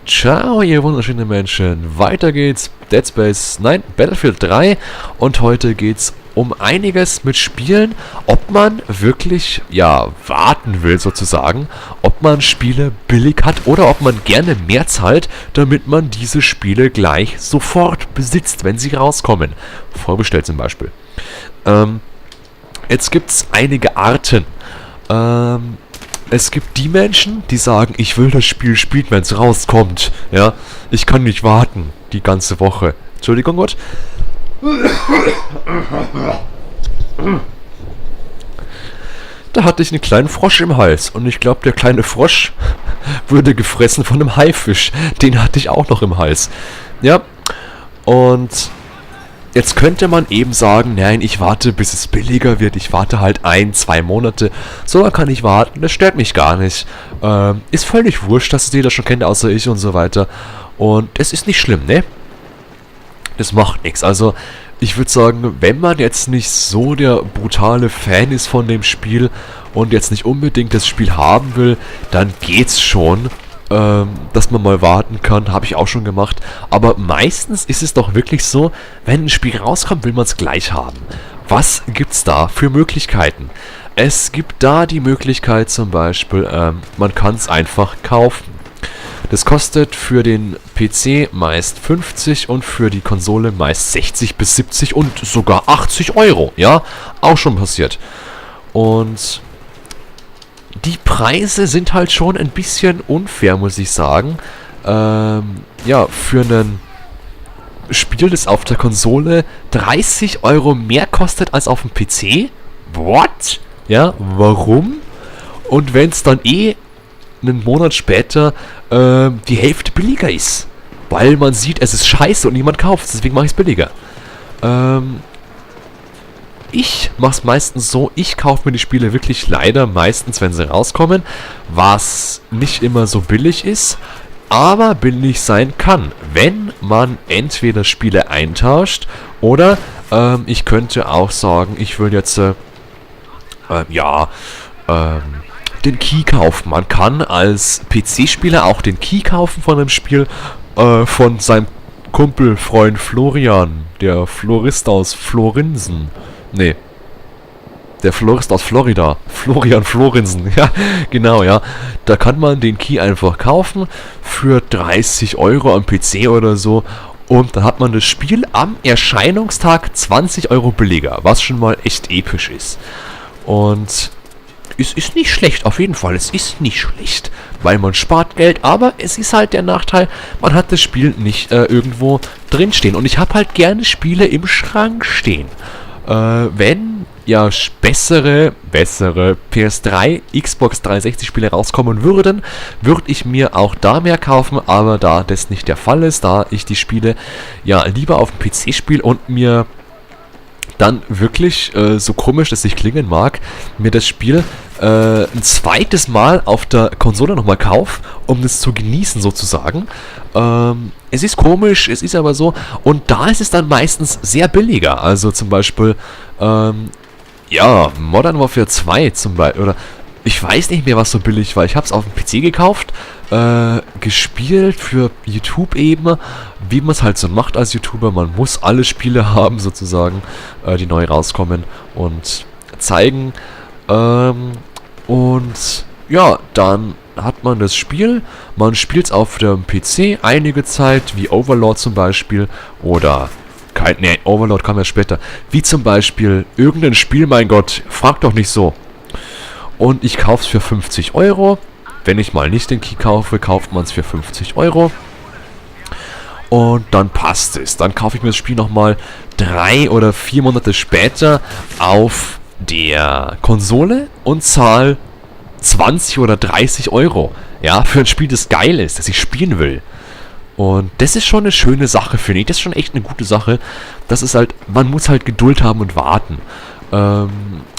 Ciao, ihr wunderschönen Menschen. Weiter geht's. Battlefield 3. Und heute geht's um einiges mit Spielen, ob man wirklich, warten will sozusagen, ob man Spiele billig hat oder ob man gerne mehr zahlt, damit man diese Spiele gleich sofort besitzt, wenn sie rauskommen. Vorbestellt zum Beispiel. Jetzt gibt's einige Arten. Es gibt die Menschen, die sagen, ich will das Spiel spielen, wenn es rauskommt. Ja, ich kann nicht warten, die ganze Woche. Entschuldigung, Gott. Da hatte ich einen kleinen Frosch im Hals. Und ich glaube, der kleine Frosch würde gefressen von einem Haifisch. Den hatte ich auch noch im Hals. Ja, und jetzt könnte man eben sagen, nein, ich warte, bis es billiger wird. Ich warte halt 1-2 Monate. So lange kann ich warten, das stört mich gar nicht. Ist völlig wurscht, dass es jeder schon kennt, außer ich und so weiter. Und es ist nicht schlimm, ne? Das macht nichts. Also, ich würde sagen, wenn man jetzt nicht so der brutale Fan ist von dem Spiel und jetzt nicht unbedingt das Spiel haben will, dann geht's schon, dass man mal warten kann, habe ich auch schon gemacht. Aber meistens ist es doch wirklich so, wenn ein Spiel rauskommt, will man es gleich haben. Was gibt's da für Möglichkeiten? Es gibt da die Möglichkeit zum Beispiel, man kann es einfach kaufen. Das kostet für den PC meist 50 und für die Konsole meist 60 bis 70 und sogar 80 Euro. Ja, auch schon passiert. Und die Preise sind halt schon ein bisschen unfair, muss ich sagen. Für ein Spiel, das auf der Konsole 30 Euro mehr kostet als auf dem PC? What? Ja, warum? Und wenn es dann einen Monat später die Hälfte billiger ist. Weil man sieht, es ist scheiße und niemand kauft es, deswegen mache ich es billiger. Ich mache es meistens so, ich kaufe mir die Spiele wirklich leider meistens, wenn sie rauskommen, was nicht immer so billig ist, aber billig sein kann, wenn man entweder Spiele eintauscht oder ich könnte auch sagen, ich will jetzt den Key kaufen. Man kann als PC-Spieler auch den Key kaufen von einem Spiel von seinem Kumpel, Freund Florian, der Florist aus Florinsen. Nee. Der Florist aus Florida. Florian Florinsen. Ja, genau, ja. Da kann man den Key einfach kaufen für 30 Euro am PC oder so. Und dann hat man das Spiel am Erscheinungstag 20 Euro billiger. Was schon mal echt episch ist. Und es ist nicht schlecht, auf jeden Fall. Es ist nicht schlecht, weil man spart Geld, aber es ist halt der Nachteil, man hat das Spiel nicht irgendwo drinstehen. Und ich habe halt gerne Spiele im Schrank stehen. Wenn bessere PS3, Xbox 360 Spiele rauskommen würden, würde ich mir auch da mehr kaufen, aber da das nicht der Fall ist, da ich die Spiele lieber auf dem PC spiele und mir dann wirklich, so komisch es sich klingen mag, mir das Spiel ein zweites Mal auf der Konsole nochmal kaufe, um das zu genießen sozusagen. Es ist komisch, es ist aber so. Und da ist es dann meistens sehr billiger. Also zum Beispiel, Modern Warfare 2 zum Beispiel, oder ich weiß nicht mehr, was so billig war. Ich habe es auf dem PC gekauft, gespielt für YouTube eben, wie man es halt so macht als YouTuber. Man muss alle Spiele haben sozusagen, die neu rauskommen und zeigen. Dann hat man das Spiel, man spielt es auf dem PC einige Zeit, wie Overlord zum Beispiel, oder Overlord kam ja später, wie zum Beispiel irgendein Spiel, mein Gott, frag doch nicht so. Und ich kaufe es für 50 Euro. Wenn ich mal nicht den Key kaufe, kauft man es für 50 Euro. Und dann passt es. Dann kaufe ich mir das Spiel nochmal 3 oder 4 Monate später auf der Konsole und zahle 20 oder 30 Euro. Ja, für ein Spiel, das geil ist, das ich spielen will. Und das ist schon eine schöne Sache, finde ich. Das ist schon echt eine gute Sache. Das ist halt, man muss halt Geduld haben und warten.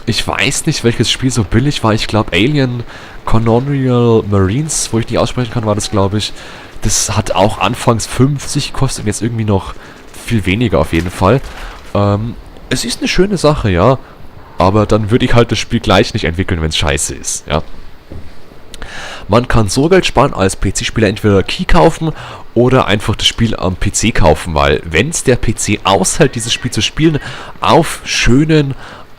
Ich weiß nicht, welches Spiel so billig war. Ich glaube, Alien Colonial Marines, wo ich nicht aussprechen kann, war das, glaube ich. Das hat auch anfangs 50 gekostet und jetzt irgendwie noch viel weniger auf jeden Fall. Es ist eine schöne Sache, ja. Aber dann würde ich halt das Spiel gleich nicht entwickeln, wenn es scheiße ist, ja. man kann so Geld sparen als PC-Spieler, entweder Key kaufen oder einfach das Spiel am PC kaufen, weil wenn es der PC aushält, dieses Spiel zu spielen, auf schönen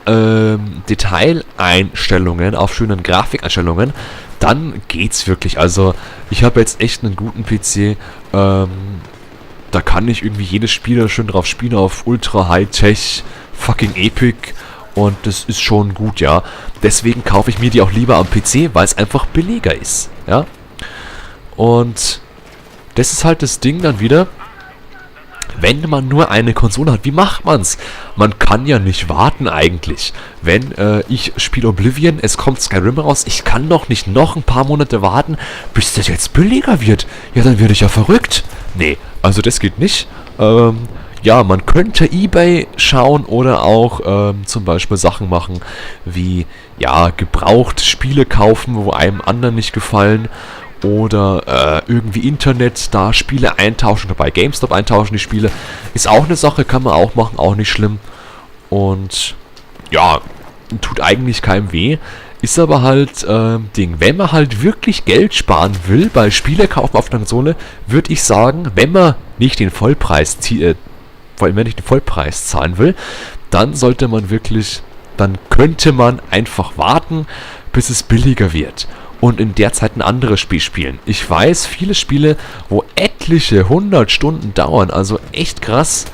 Detaileinstellungen, auf schönen Grafikeinstellungen, dann geht's wirklich. Also ich habe jetzt echt einen guten PC, da kann ich irgendwie jedes Spiel schön drauf spielen, auf Ultra High-Tech, fucking Epic, und das ist schon gut, ja. Deswegen kaufe ich mir die auch lieber am PC, weil es einfach billiger ist, ja. Und das ist halt das Ding dann wieder, wenn man nur eine Konsole hat, wie macht man's? Man kann ja nicht warten eigentlich. Wenn ich spiele Oblivion, es kommt Skyrim raus, ich kann doch nicht noch ein paar Monate warten, bis das jetzt billiger wird. Ja, dann werde ich ja verrückt. Nee, also das geht nicht. Ja, man könnte eBay schauen oder auch zum Beispiel Sachen machen wie, ja, gebraucht Spiele kaufen, wo einem anderen nicht gefallen. Oder irgendwie Internet, da Spiele eintauschen oder bei GameStop eintauschen die Spiele. Ist auch eine Sache, kann man auch machen, auch nicht schlimm. Und ja, tut eigentlich keinem weh. Ist aber halt Ding, wenn man halt wirklich Geld sparen will bei Spiele kaufen auf der Konsole, würde ich sagen, wenn man nicht den Vollpreis zahlen will, dann sollte man wirklich, dann könnte man einfach warten, bis es billiger wird. Und in der Zeit ein anderes Spiel spielen. Ich weiß, viele Spiele, wo etliche 100 Stunden dauern, also echt krass,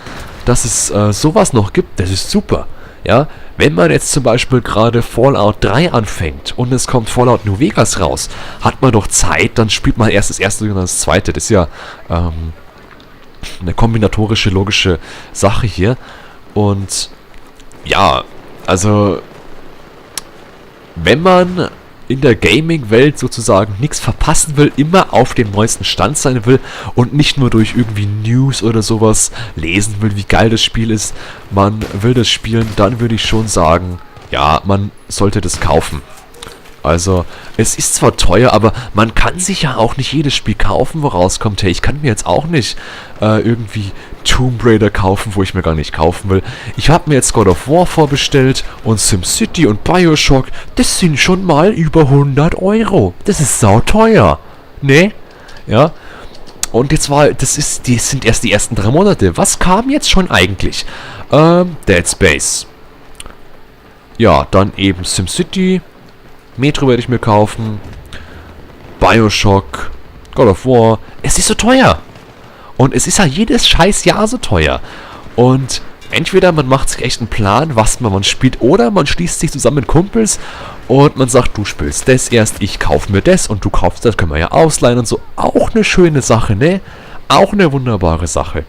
dass es sowas noch gibt, das ist super. Ja, wenn man jetzt zum Beispiel gerade Fallout 3 anfängt und es kommt Fallout New Vegas raus, hat man doch Zeit, dann spielt man erst das erste und das zweite. Das ist ja eine kombinatorische, logische Sache hier. Und ja, also wenn man in der Gaming-Welt sozusagen nichts verpassen will, immer auf dem neuesten Stand sein will und nicht nur durch irgendwie News oder sowas lesen will, wie geil das Spiel ist, man will das spielen, dann würde ich schon sagen, ja, man sollte das kaufen. Also, es ist zwar teuer, aber man kann sich ja auch nicht jedes Spiel kaufen, wo rauskommt. Hey, ich kann mir jetzt auch nicht irgendwie Tomb Raider kaufen, wo ich mir gar nicht kaufen will. Ich habe mir jetzt God of War vorbestellt und SimCity und Bioshock. Das sind schon mal über 100 Euro. Das ist sauteuer. Ne? Ja. Und jetzt das sind erst die ersten 3 Monate. Was kam jetzt schon eigentlich? Dead Space. Ja, dann eben SimCity. Metro werde ich mir kaufen. Bioshock. God of War. Es ist so teuer. Und es ist ja jedes scheiß Jahr so teuer. Und entweder man macht sich echt einen Plan, was man spielt, oder man schließt sich zusammen mit Kumpels und man sagt, du spielst das erst, ich kaufe mir das und du kaufst das, können wir ja ausleihen und so. Auch eine schöne Sache, ne? Auch eine wunderbare Sache.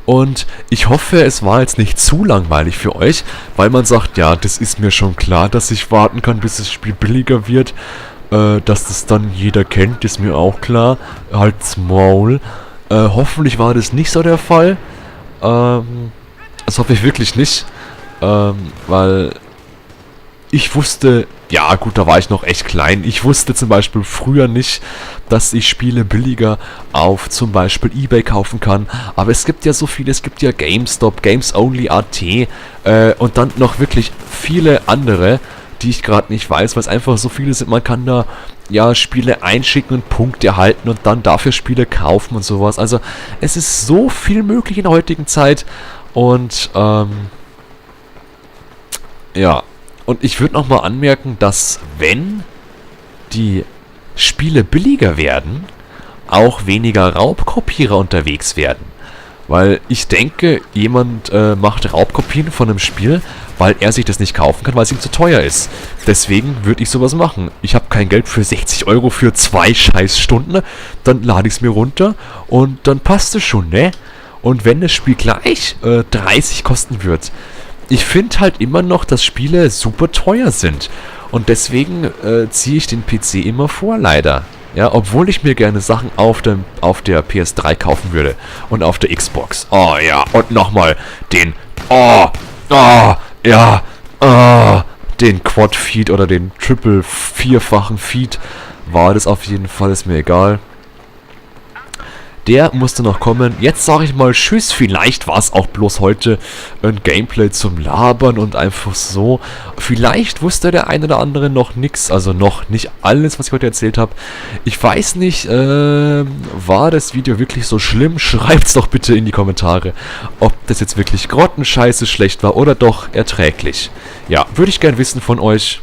Und ich hoffe, es war jetzt nicht zu langweilig für euch, weil man sagt, ja, das ist mir schon klar, dass ich warten kann, bis das Spiel billiger wird. Dass das dann jeder kennt, ist mir auch klar. Halt's Maul. Hoffentlich war das nicht so der Fall. Das hoffe ich wirklich nicht. Weil ich wusste, ja gut, da war ich noch echt klein. Ich wusste zum Beispiel früher nicht, dass ich Spiele billiger auf zum Beispiel eBay kaufen kann. Aber es gibt ja so viele, es gibt ja GameStop, GamesOnly.at und dann noch wirklich viele andere, die ich gerade nicht weiß, weil es einfach so viele sind. Man kann da ja Spiele einschicken und Punkte erhalten und dann dafür Spiele kaufen und sowas. Also es ist so viel möglich in der heutigen Zeit und ja, und ich würde nochmal anmerken, dass wenn die Spiele billiger werden, auch weniger Raubkopierer unterwegs werden. Weil ich denke, jemand macht Raubkopien von einem Spiel, weil er sich das nicht kaufen kann, weil es ihm zu teuer ist. Deswegen würde ich sowas machen. Ich habe kein Geld für 60 Euro für 2 Scheißstunden, dann lade ich es mir runter und dann passt es schon, ne? Und wenn das Spiel gleich 30 kosten wird, ich finde halt immer noch, dass Spiele super teuer sind. Und deswegen ziehe ich den PC immer vor, leider. Ja, obwohl ich mir gerne Sachen auf der PS3 kaufen würde. Und auf der Xbox. Oh ja, und nochmal den den Quad-Feed oder den vierfachen Feed war das auf jeden Fall, ist mir egal. Der musste noch kommen. Jetzt sage ich mal tschüss. Vielleicht war es auch bloß heute ein Gameplay zum Labern und einfach so. Vielleicht wusste der eine oder andere noch nichts. Also noch nicht alles, was ich heute erzählt habe. Ich weiß nicht, war das Video wirklich so schlimm? Schreibt's doch bitte in die Kommentare, ob das jetzt wirklich grottenscheiße schlecht war oder doch erträglich. Ja, würde ich gern wissen von euch.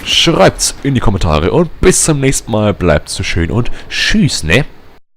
Schreibt's in die Kommentare und bis zum nächsten Mal. Bleibt so schön und tschüss, ne?